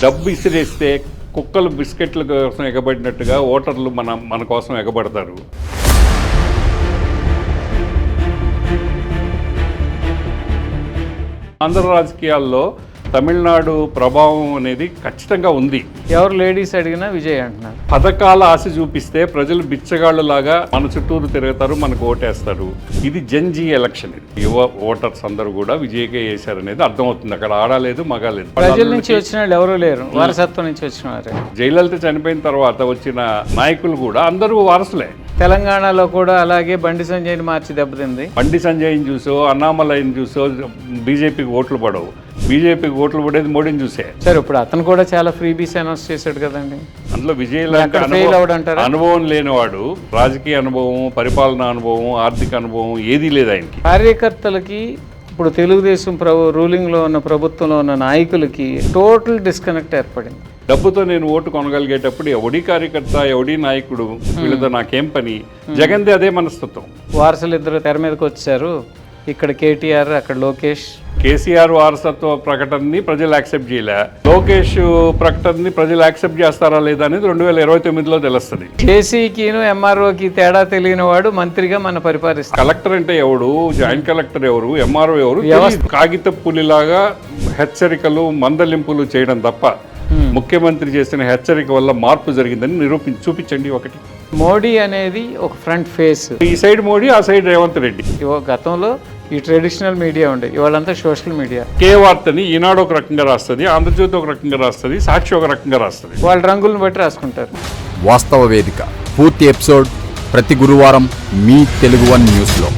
డబ్బు ఇసిరేస్తే కుక్కలు బిస్కెట్ల కోసం ఎగబడినట్టుగా ఓటర్లు మన కోసం ఎగబడతారు. ఆంధ్ర రాజకీయాల్లో తమిళనాడు ప్రభావం అనేది ఖచ్చితంగా ఉంది. ఎవరు లేడీస్ అడిగినా విజయ్ అంటున్నారు. పథకాల ఆశ చూపిస్తే ప్రజలు బిచ్చగాళ్ళలాగా మన చుట్టూరు తిరుగుతారు, మనకు ఓటేస్తారు. ఇది జెన్జీ ఎలక్షన్. యువ ఓటర్స్ అందరూ కూడా విజయ్కే వేశారనేది అర్థమవుతుంది. అక్కడ ఆడలేదు, మగాలేదు. ప్రజల నుంచి వచ్చిన వాళ్ళు ఎవరూ లేరు, వారసత్వం నుంచి వచ్చిన వారే. జయలలిత చనిపోయిన తర్వాత వచ్చిన నాయకులు కూడా అందరూ వారసులే. తెలంగాణలో కూడా అలాగే బండి సంజయ్ని మార్చి దెబ్బతింది. బండి సంజయ్ని చూసో అన్నామలైని చూసో బీజేపీకి ఓట్లు పడవు. బీజేపీకి ఓట్లు పడేది మోడీని చూసే. సరే, ఇప్పుడు అతను కూడా చాలా ఫ్రీబీస్ అనౌన్స్ చేశాడు కదండి. అందులో విజయ్ అనుభవం లేనివాడు, రాజకీయ అనుభవం, పరిపాలనా అనుభవం, ఆర్థిక అనుభవం ఏదీ లేదు ఆయనకి. కార్యకర్తలకి ఇప్పుడు తెలుగుదేశం రూలింగ్లో ఉన్న ప్రభుత్వంలో ఉన్న నాయకులకి టోటల్ డిస్కనెక్ట్ ఏర్పడింది. డబ్బుతో నేను ఓటు కొనగలిగేటప్పుడు ఎవడి కార్యకర్త, ఎవడి నాయకుడు, వీళ్ళతో నాకేం పని? జగన్ది అదే మనస్తత్వం. వారసులు ఇద్దరు తెర మీదకి వచ్చారు. ఇక్కడ కేటీఆర్, అక్కడ లోకేష్. కేసీఆర్ వారసత్వ ప్రకటనని ప్రజలు యాక్సెప్ట్ చేయలే. లోకేష్ ప్రకటనని ప్రజలు యాక్సెప్ట్ చేస్తారా లేదా అనేది 2029లో తెలుస్తుంది. కేసీకిను ఎంఆర్ఓకి తేడా తెలియని వాడు మంత్రిగా మన పరిపాలిస్తారు. కలెక్టర్ అంటే ఎవడు, జాయింట్ కలెక్టర్ ఎవరు, ఎంఆర్ఓ ఎవరు, కాగిత పులిలాగా హెచ్చరికలు, మందలింపులు చేయడం తప్ప ముఖ్యమంత్రి చేసిన హెచ్చరిక వల్ల మార్పు జరిగిందని చూపించండి ఒకటి. మోడీ అనేది ఒక ఫ్రంట్ ఫేస్. ఈ సైడ్ మోడీ, ఆ సైడ్ రేవంత్ రెడ్డి. గతంలో ఈ ట్రెడిషనల్ మీడియా ఉండే, ఇవాళంతా సోషల్ మీడియా. కే వార్తని ఈనాడు ఒక రకంగా రాస్తుంది, ఆంధ్రజ్యోతి ఒక రకంగా రాస్తుంది, సాక్షి ఒక రకంగా రాస్తుంది. వాళ్ళ రంగులను బట్టి రాసుకుంటారు. వాస్తవ వేదిక పూర్తి ఎపిసోడ్ ప్రతి గురువారం మీ తెలుగు వన్ న్యూస్లో.